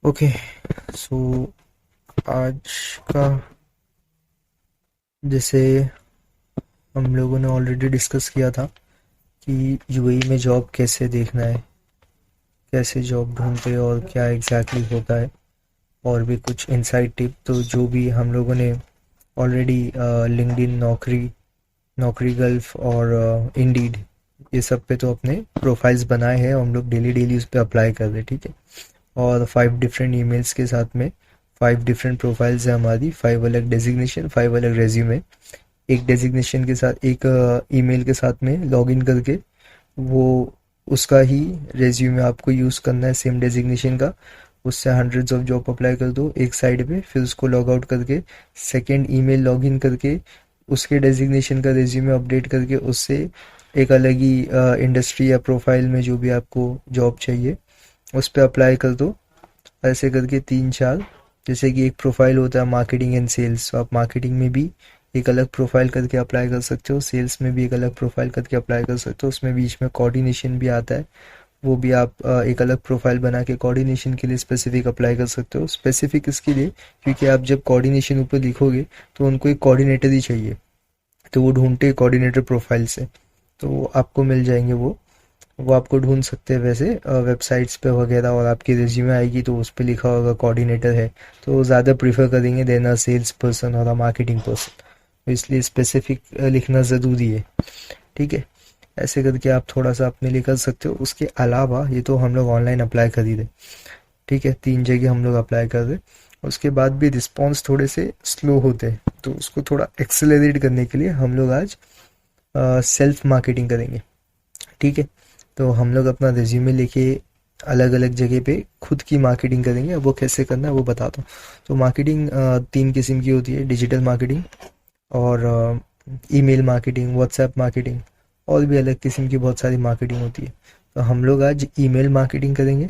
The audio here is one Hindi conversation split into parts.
ओके। सो आज का, जैसे हम लोगों ने ऑलरेडी डिस्कस किया था कि यूएई में जॉब कैसे देखना है, कैसे जॉब ढूंढते हैं और क्या एग्जैक्टली होता है, और भी कुछ इनसाइड टिप। तो जो भी हम लोगों ने ऑलरेडी लिंक्डइन, नौकरी, नौकरी गल्फ और इंडीड, ये सब पे तो अपने प्रोफाइल्स बनाए हैं और हम लोग डेली डेली उस पर अप्लाई कर रहे हैं, ठीक है। और 5 डिफरेंट ईमेल्स के साथ में 5 डिफरेंट प्रोफाइल्स है हमारी, 5 अलग डेजिग्नेशन, 5 अलग रेज्यूमे। एक डेजिग्नेशन के साथ, एक ईमेल के साथ में लॉगिन करके वो उसका ही रेज्यूमे आपको यूज़ करना है, सेम डेजिग्नेशन का। उससे हंड्रेड्स ऑफ जॉब अप्लाई कर दो एक साइड पे, फिर उसको लॉग आउट करके सेकेंड ईमेल लॉगिन करके उसके डेजिग्नेशन का रेज्यूमे अपडेट करके उससे एक अलग ही इंडस्ट्री या प्रोफाइल में जो भी आपको जॉब चाहिए उस पर अप्लाई कर दो। ऐसे करके 3-4, जैसे कि एक प्रोफाइल होता है मार्केटिंग एंड सेल्स, तो आप मार्केटिंग में भी एक अलग प्रोफाइल करके अप्लाई कर सकते हो, सेल्स में भी एक अलग प्रोफाइल करके अप्लाई कर सकते हो। उसमें बीच में कोऑर्डिनेशन भी आता है, वो भी आप एक अलग प्रोफाइल बना के कोऑर्डिनेशन के लिए स्पेसिफिक अप्लाई कर सकते हो। स्पेसिफिक इसके लिए क्योंकि आप जब कोऑर्डिनेशन ऊपर लिखोगे तो उनको एक कोऑर्डिनेटर ही चाहिए, तो वो ढूंढते कोऑर्डिनेटर प्रोफाइल से, तो आपको मिल जाएंगे वो आपको ढूंढ सकते हैं वैसे वेबसाइट्स पे वगैरह। और आपकी रिज्यूमे आएगी तो उस पर लिखा होगा कोऑर्डिनेटर है, तो वो ज़्यादा प्रीफर करेंगे देन अ सेल्स पर्सन और अ मार्केटिंग पर्सन, तो इसलिए स्पेसिफिक लिखना ज़रूरी है, ठीक है। ऐसे करके आप थोड़ा सा अपने लिए कर सकते हो। उसके अलावा ये तो हम लोग ऑनलाइन अप्लाई कर ही रहे, ठीक है, 3 जगह हम लोग अप्लाई कर रहे। उसके बाद भी रिस्पॉन्स थोड़े से स्लो होते हैं, तो उसको थोड़ा एक्सेलरेट करने के लिए हम लोग आज सेल्फ मार्केटिंग करेंगे, ठीक है। तो हम लोग अपना रिज्यूमे लेके अलग अलग जगह पे खुद की मार्केटिंग करेंगे। अब वो कैसे करना है वो बताता हूँ। तो मार्केटिंग 3 किस्म की होती है, डिजिटल मार्केटिंग और ईमेल मार्केटिंग, व्हाट्सएप मार्केटिंग, और भी अलग किस्म की बहुत सारी मार्केटिंग होती है। तो हम लोग आज ईमेल मार्केटिंग करेंगे,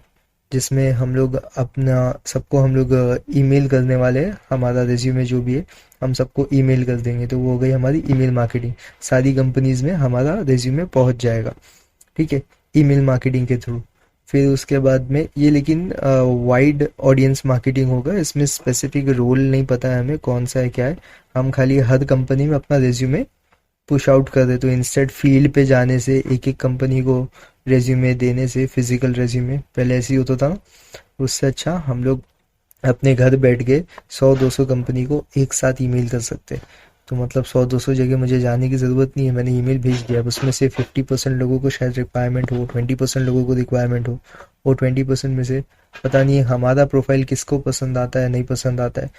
जिसमें हम लोग अपना सबको हम लोग ईमेल करने वाले हैं। हमारा रिज्यूमे जो भी है हम सबको ईमेल कर देंगे, तो वो हो गई हमारी ईमेल मार्केटिंग। सारी कंपनीज में हमारा रिज्यूमे पहुंच जाएगा, ठीक है, ईमेल मार्केटिंग के थ्रू। फिर उसके बाद में ये लेकिन वाइड ऑडियंस मार्केटिंग होगा, इसमें स्पेसिफिक रोल नहीं पता है हमें कौन सा है क्या है। हम खाली हर कंपनी में अपना रेज्यूमे पुश आउट कर दे, तो इंस्टेड फील्ड पे जाने से एक एक कंपनी को रेज्यूमे देने से, फिजिकल रेज्यूमे पहले ऐसे ही होता था, उससे अच्छा हम लोग अपने घर बैठ के 100-200 कंपनी को एक साथ ईमेल कर सकते हैं। तो मतलब 100-200 जगह मुझे जाने की ज़रूरत नहीं है, मैंने ईमेल भेज दिया। अब उसमें से 50% लोगों को शायद रिक्वायरमेंट हो, 20% लोगों को रिक्वायरमेंट हो, और 20% में से पता नहीं हमारा प्रोफाइल किसको पसंद आता है नहीं पसंद आता है।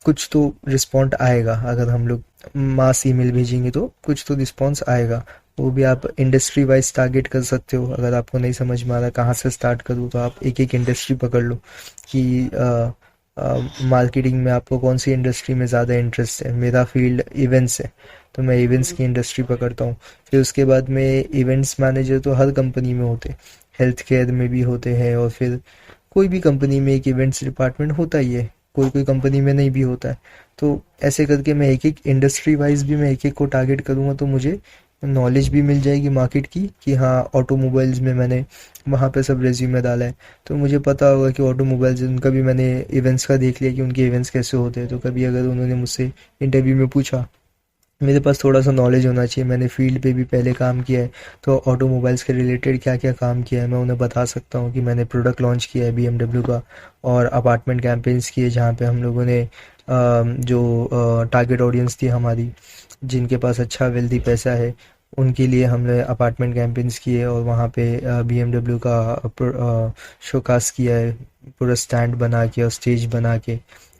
कुछ तो रिस्पॉन्ड आएगा, अगर हम लोग मास ईमेल भेजेंगे तो कुछ तो रिस्पॉन्स आएगा। वो भी आप इंडस्ट्री वाइज टारगेट कर सकते हो। अगर आपको नहीं समझ में आ रहा कहाँ से स्टार्ट करूँ, तो आप एक एक इंडस्ट्री पकड़ लो कि मार्केटिंग में आपको कौन सी इंडस्ट्री में ज़्यादा इंटरेस्ट है। मेरा फील्ड इवेंट्स है, तो मैं इवेंट्स की इंडस्ट्री पकड़ता हूँ। फिर उसके बाद में इवेंट्स मैनेजर तो हर कंपनी में होते हैं, हेल्थ केयर में भी होते हैं, और फिर कोई भी कंपनी में एक इवेंट्स डिपार्टमेंट होता ही है, कोई कोई कंपनी में नहीं भी होता है। तो ऐसे करके मैं एक एक इंडस्ट्री वाइज भी मैं एक एक को टारगेट करूँगा, तो मुझे नॉलेज भी मिल जाएगी मार्केट की कि हाँ ऑटोमोबाइल्स में मैंने वहाँ पे सब रेज्यूमे डाला है, तो मुझे पता होगा कि ऑटोमोबाइल्स, उनका भी मैंने इवेंट्स का देख लिया कि उनके इवेंट्स कैसे होते हैं। तो कभी अगर उन्होंने मुझसे इंटरव्यू में पूछा, मेरे पास थोड़ा सा नॉलेज होना चाहिए, मैंने फील्ड पे भी पहले काम किया है, तो ऑटोमोबाइल्स के रिलेटेड क्या क्या काम किया है मैं उन्हें बता सकता हूँ कि मैंने प्रोडक्ट लॉन्च किया है BMW का, और अपार्टमेंट कैंपेन्स किए जहाँ पे हम लोगों ने जो टारगेट ऑडियंस थी हमारी, जिनके पास अच्छा वेल्दी पैसा है, उनके लिए हमने अपार्टमेंट कैंपेन्स किए, और वहाँ पे BMW का शोकास किया है, पूरा स्टैंड बना के और स्टेज बना के।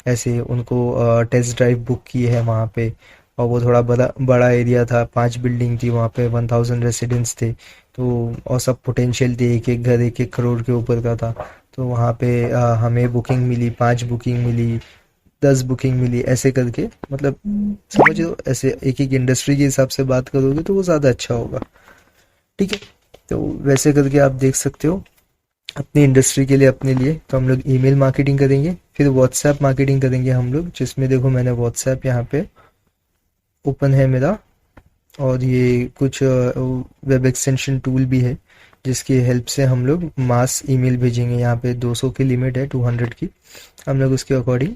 ऐसे उनको टेस्ट ड्राइव बुक की है वहाँ पे। और वो थोड़ा बड़ा बड़ा एरिया था, 5 बिल्डिंग थी वहाँ पे, 1000 रेसिडेंट्स थे, तो और सब पोटेंशियल थे, एक एक घर 1-1 करोड़ के ऊपर का था। तो वहाँ पे हमें बुकिंग मिली, 5 बुकिंग मिली, 10 बुकिंग मिली, ऐसे करके मतलब समझ लो, ऐसे एक एक इंडस्ट्री के हिसाब से बात करोगे तो वो ज़्यादा अच्छा होगा, ठीक है। तो वैसे करके आप देख सकते हो अपनी इंडस्ट्री के लिए, अपने लिए। तो हम लोग ईमेल मार्केटिंग करेंगे, फिर व्हाट्सएप मार्केटिंग करेंगे हम लोग, जिसमें देखो मैंने व्हाट्सएप यहाँ पे ओपन है मेरा, और ये कुछ वेब एक्सटेंशन टूल भी है, जिसकी हेल्प से हम लोग मास ईमेल भेजेंगे। यहाँ पे 200 की लिमिट है, 200 की, हम लोग उसके अकॉर्डिंग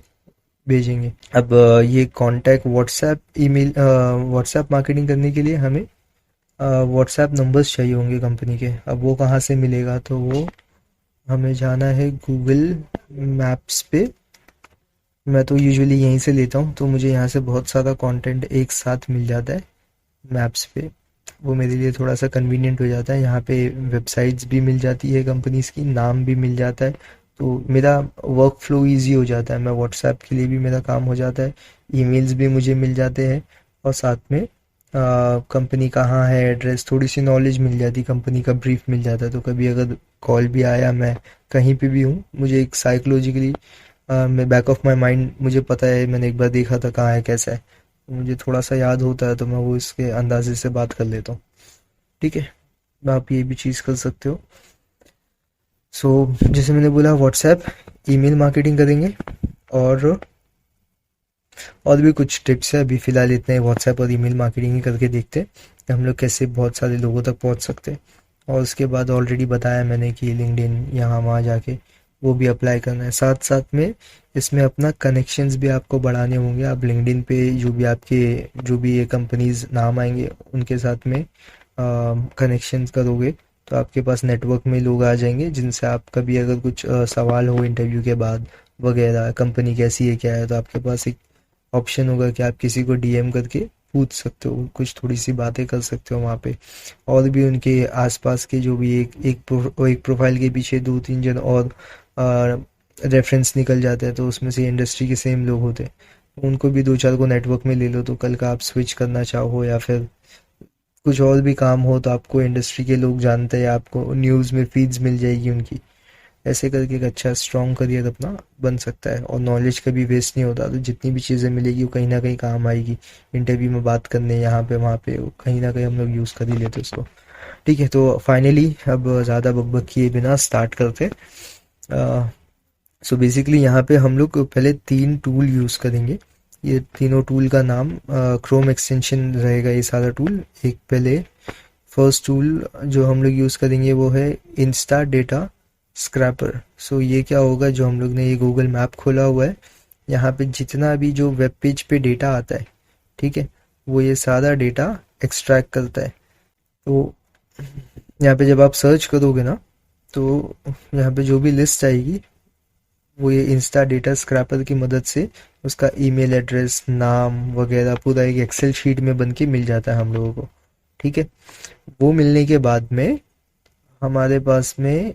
भेजेंगे। अब ये contact WhatsApp email, WhatsApp marketing करने के लिए हमें व्हाट्सएप नंबर्स चाहिए होंगे कंपनी के। अब वो कहाँ से मिलेगा, तो वो हमें जाना है गूगल मैप्स पे। मैं तो यूजुअली यहीं से लेता हूँ, तो मुझे यहाँ से बहुत सारा कंटेंट एक साथ मिल जाता है मैप्स पे। वो मेरे लिए थोड़ा सा कन्वीनियंट हो जाता है। यहाँ पे वेबसाइट्स भी मिल जाती है कंपनीज की, नाम भी मिल जाता है, तो मेरा वर्क फ्लो ईजी हो जाता है। मैं व्हाट्सएप के लिए भी मेरा काम हो जाता है, ईमेल्स भी मुझे मिल जाते हैं, और साथ में कंपनी कहाँ है, एड्रेस, थोड़ी सी नॉलेज मिल जाती, कंपनी का ब्रीफ मिल जाता है। तो कभी अगर कॉल भी आया, मैं कहीं पे भी हूँ, मुझे एक साइकोलॉजिकली, मैं बैक ऑफ माई माइंड मुझे पता है, मैंने एक बार देखा था कहाँ है कैसा है, तो मुझे थोड़ा सा याद होता है, तो मैं वो इसके अंदाजे से बात कर लेता हूँ। ठीक है, आप ये भी चीज़ कर सकते हो। सो जैसे मैंने बोला, व्हाट्सएप ईमेल मार्केटिंग करेंगे, और और भी कुछ टिप्स है। अभी फ़िलहाल इतने व्हाट्सएप और ईमेल मार्केटिंग ही करके देखते हैं कि हम लोग कैसे बहुत सारे लोगों तक पहुंच सकते हैं। और उसके बाद ऑलरेडी बताया मैंने कि लिंक्डइन यहाँ वहाँ जाके वो भी अप्लाई करना है। साथ साथ में इसमें अपना कनेक्शंस भी आपको बढ़ाने होंगे। आप लिंक्डइन पे जो भी ये कंपनीज नाम आएंगे उनके साथ में कनेक्शंस करोगे, तो आपके पास नेटवर्क में लोग आ जाएंगे, जिनसे आप कभी अगर कुछ सवाल हो इंटरव्यू के बाद वगैरह, कंपनी कैसी है क्या है, तो आपके पास एक ऑप्शन होगा कि आप किसी को डीएम करके पूछ सकते हो, कुछ थोड़ी सी बातें कर सकते हो वहाँ पे। और भी उनके आसपास के जो भी एक प्रोफाइल के पीछे दो तीन जन और रेफरेंस निकल जाते हैं, तो उसमें से इंडस्ट्री के सेम लोग होते हैं, उनको भी दो चार को नेटवर्क में ले लो, तो कल का आप स्विच करना चाहो या फिर कुछ और भी काम हो, तो आपको इंडस्ट्री के लोग जानते हैं, आपको न्यूज़ में फीड्स मिल जाएगी उनकी। ऐसे करके एक अच्छा स्ट्रॉन्ग करियर अपना बन सकता है, और नॉलेज कभी वेस्ट नहीं होता। तो जितनी भी चीज़ें मिलेगी वो कहीं ना कहीं काम आएगी, इंटरव्यू में बात करने, यहाँ पे वहाँ पे, वो कहीं ना कहीं हम लोग यूज़ कर ही लेते हैं उसको। ठीक है, तो फाइनली अब ज़्यादा बकबक किए बिना स्टार्ट करते। सो बेसिकली यहाँ पे हम लोग पहले 3 टूल यूज़ करेंगे। ये तीनों टूल का नाम क्रोम एक्सटेंशन रहेगा, ये सारा टूल। एक पहले फर्स्ट टूल जो हम लोग यूज़ करेंगे वो है इंस्टा डेटा स्क्रैपर। सो ये क्या होगा, जो हम लोग ने ये गूगल मैप खोला हुआ है, यहाँ पे जितना भी जो वेब पेज पे डेटा आता है, ठीक है, वो ये सारा डेटा एक्सट्रैक्ट करता है। तो यहाँ पे जब आप सर्च करोगे ना, तो यहाँ पे जो भी लिस्ट आएगी, वो ये इंस्टा डेटा स्क्रैपर की मदद से उसका ईमेल एड्रेस, नाम वगैरह पूरा एक एक्सेल शीट में बन के मिल जाता है हम लोगों को। ठीक है, वो मिलने के बाद में हमारे पास में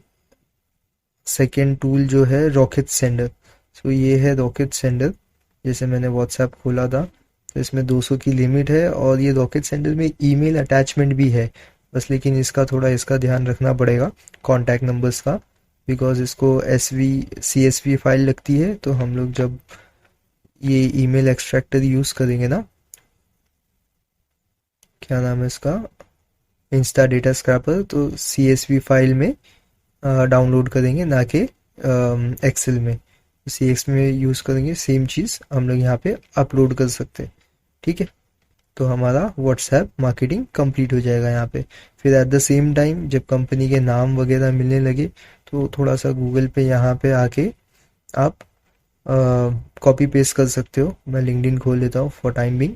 सेकेंड टूल जो है रॉकेट सेंडर। सो ये है रॉकेट सेंडर। जैसे मैंने व्हाट्सएप खोला था, तो इसमें 200 की लिमिट है, और ये रॉकेट सेंडर में ईमेल अटैचमेंट भी है बस, लेकिन इसका ध्यान रखना पड़ेगा कॉन्टैक्ट नंबर्स का, बिकॉज इसको CSV फाइल लगती है। तो हम लोग जब ये ईमेल एक्सट्रैक्टर यूज़ करेंगे ना, क्या नाम है इसका, इंस्टा डेटा स्क्रैपर, तो CSV फाइल में डाउनलोड करेंगे, ना कि एक्सेल में। CX में यूज़ करेंगे, सेम चीज़ हम लोग यहाँ पे अपलोड कर सकते हैं। ठीक है, तो हमारा व्हाट्सएप मार्केटिंग कंप्लीट हो जाएगा यहाँ पे। फिर एट द सेम टाइम जब कंपनी के नाम वगैरह मिलने लगे, तो थोड़ा सा गूगल पे यहाँ पे आके आप कॉपी पेस्ट कर सकते हो। मैं लिंक्डइन खोल लेता हूँ फॉर टाइम बिंग।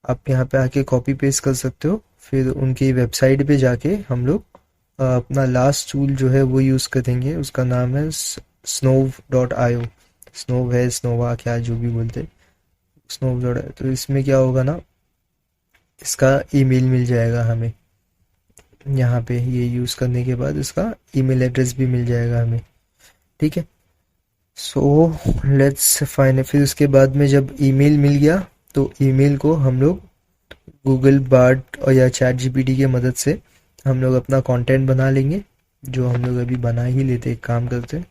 आप यहाँ पे आके कॉपी पेस्ट कर सकते हो। फिर उनकी वेबसाइट पे जाके हम लोग अपना लास्ट टूल जो है वो यूज़ करेंगे, उसका नाम है snov.io। स्नोव है, स्नोवा, क्या जो भी बोलते, snov.io। तो इसमें क्या होगा ना, इसका ईमेल मिल जाएगा हमें। यहाँ पे ये यूज़ करने के बाद इसका ईमेल एड्रेस भी मिल जाएगा हमें। ठीक है, सो लेट्स फाइंड। फिर उसके बाद में जब ईमेल मिल गया, तो ईमेल को हम लोग गूगल बार्ड और या चैट जीपीटी की मदद से हम लोग अपना कंटेंट बना लेंगे, जो हम लोग अभी बना ही लेते, एक काम करते हैं।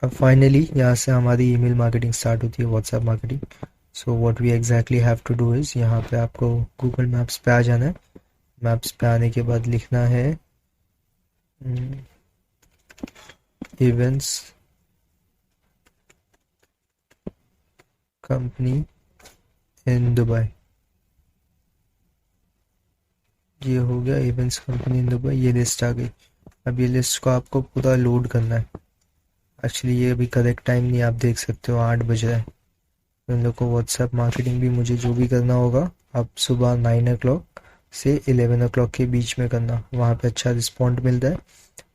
अब फाइनली यहाँ से हमारी ईमेल मार्केटिंग स्टार्ट होती है, WhatsApp marketing. So what we exactly have to do is, यहाँ पे आपको गूगल मैप्स पे आ जाना है। मैप्स पे आने के बाद लिखना है इवेंट्स कंपनी इन दुबई। ये हो गया इवेंट्स कंपनी इन दुबई, ये लिस्ट आ गई। अब ये लिस्ट को आपको पूरा लोड करना है। एक्चुअली ये अभी करेक्ट टाइम नहीं, आप देख सकते हो 8 बज रहा है। उन लोग को व्हाट्सएप मार्केटिंग भी मुझे जो भी करना होगा अब सुबह 9 o'clock से 11 o'clock के बीच में करना। वहाँ पे अच्छा रिस्पॉन्ड मिलता है,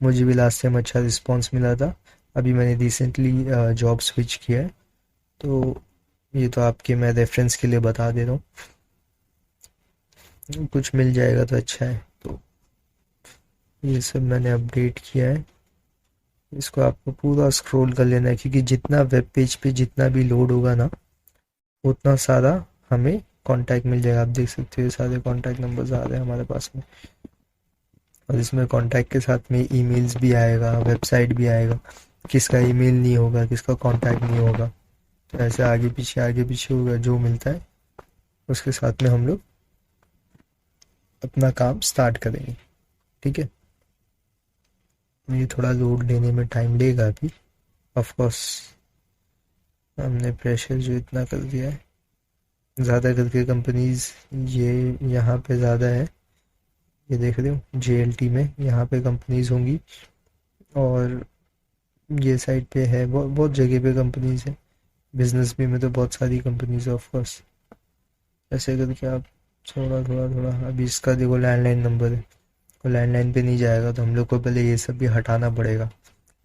मुझे भी लास्ट टाइम अच्छा रिस्पॉन्स मिला था। अभी मैंने रिसेंटली जॉब स्विच किया है, तो ये तो आपके मैं रेफरेंस के लिए बता दे रहा हूँ। कुछ मिल जाएगा तो अच्छा है। तो ये सब मैंने अपडेट किया है, इसको आपको पूरा स्क्रॉल कर लेना है, क्योंकि जितना वेब पेज पे जितना भी लोड होगा ना उतना सारा हमें कांटेक्ट मिल जाएगा। आप देख सकते हो सारे कांटेक्ट नंबर्स आ रहे हैं हमारे पास में, और इसमें कांटेक्ट के साथ में ईमेल्स भी आएगा, वेबसाइट भी आएगा। किसका ईमेल नहीं होगा, किसका कांटेक्ट नहीं होगा, तो ऐसे आगे पीछे होगा। जो मिलता है उसके साथ में हम लोग अपना काम स्टार्ट करेंगे, ठीक है। ये थोड़ा लोड लेने में टाइम लेगा अभी, ऑफ कोर्स हमने प्रेशर जो इतना कर दिया है, ज़्यादा करके कंपनीज ये यहाँ पे ज़्यादा है। ये देख रहे हो JLT में यहाँ पे कंपनीज होंगी, और ये साइड पे है बहुत जगह पे कंपनीज है। बिजनेस भी में तो बहुत सारी कंपनीज है ऑफ कोर्स। ऐसे करके आप थोड़ा अभी इसका देखो लैंडलाइन नंबर है, और लैंडलाइन पे नहीं जाएगा तो हम लोग को पहले ये सब भी हटाना पड़ेगा।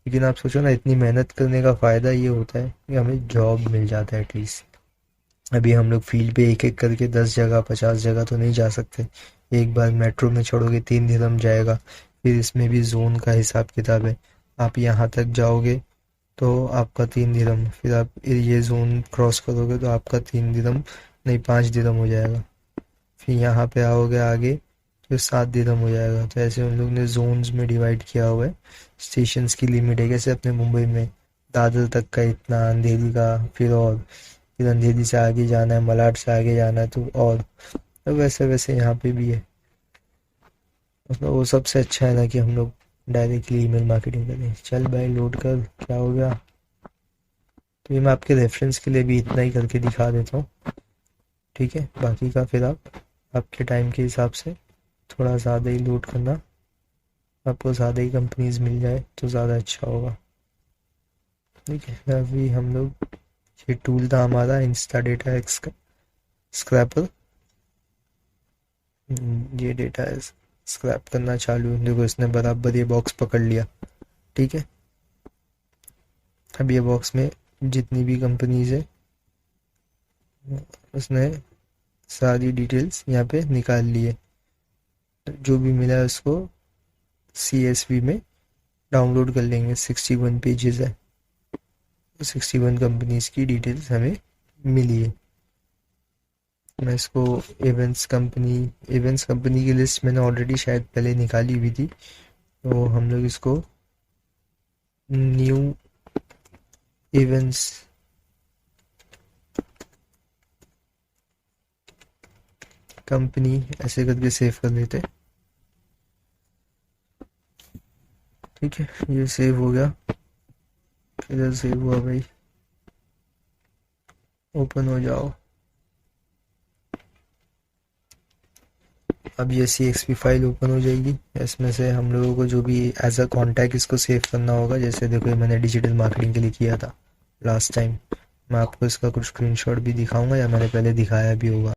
लेकिन आप सोचो ना, इतनी मेहनत करने का फ़ायदा ये होता है कि हमें जॉब मिल जाता है एटलीस्ट। अभी हम लोग फील्ड पे एक एक करके 10 जगह 50 जगह तो नहीं जा सकते। एक बार मेट्रो में चढ़ोगे 3 दिरहम जाएगा, फिर इसमें भी जोन का हिसाब किताब है। आप यहाँ तक जाओगे तो आपका 3 दिरहम, फिर आप ये जोन क्रॉस करोगे तो आपका 3 दिरहम नहीं 5 दिरहम हो जाएगा। फिर यहाँ पे आओगे आगे तो 7 दिरहम हो जाएगा। तो ऐसे उन लोग ने जोन्स में डिवाइड किया हुआ है। स्टेशंस की लिमिट है, जैसे अपने मुंबई में दादर तक का इतना, अंधेरी का फिर अंधेरी से आगे जाना है, मलाड से आगे जाना है तो और, तो वैसे वैसे यहाँ पे भी है। मतलब वो सबसे अच्छा है ना कि हम लोग डायरेक्टली ईमेल मार्केटिंग करें। चल भाई लोड कर, क्या हो गया। तो ये मैं आपके रेफरेंस के लिए भी इतना ही करके दिखा देता हूँ, ठीक है। बाकी का फिर आप आपके टाइम के हिसाब से थोड़ा ज़्यादा ही लोड करना, आपको ज़्यादा ही कंपनीज मिल जाए तो ज़्यादा अच्छा होगा। ठीक है, अभी हम लोग, ये टूल था हमारा इंस्टा डेटा स्क्रैपर। ये डेटा स्क्रैप करना चालू, देखो इसने बराबर ये बॉक्स पकड़ लिया। ठीक है, अब ये बॉक्स में जितनी भी कंपनीज है उसने सारी डिटेल्स यहाँ पे निकाल ली है। जो भी मिला है उसको CSV में डाउनलोड कर लेंगे। 61 पेजेस है, 61 कंपनीज की डिटेल्स हमें मिली है। मैं इसको इवेंट्स कंपनी की लिस्ट मैंने ऑलरेडी शायद पहले निकाली हुई थी, तो हम लोग इसको न्यू इवेंट्स कंपनी ऐसे करके सेव कर लेते। ठीक है, ये सेव हो गया। किधर सेव हुआ भाई, ओपन हो जाओ। अब ये CXP फाइल ओपन हो जाएगी। इसमें से हम लोगों को जो भी एज अ कॉन्टैक्ट इसको सेव करना होगा, जैसे देखो ये मैंने डिजिटल मार्केटिंग के लिए किया था लास्ट टाइम। मैं आपको इसका कुछ स्क्रीनशॉट भी दिखाऊंगा, या मैंने पहले दिखाया भी होगा।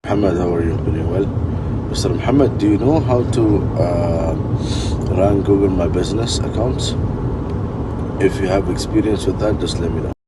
Muhammad, how are you? Doing well. Mr. Muhammad, do you know how to run Google My Business accounts? If you have experience with that, just let me know.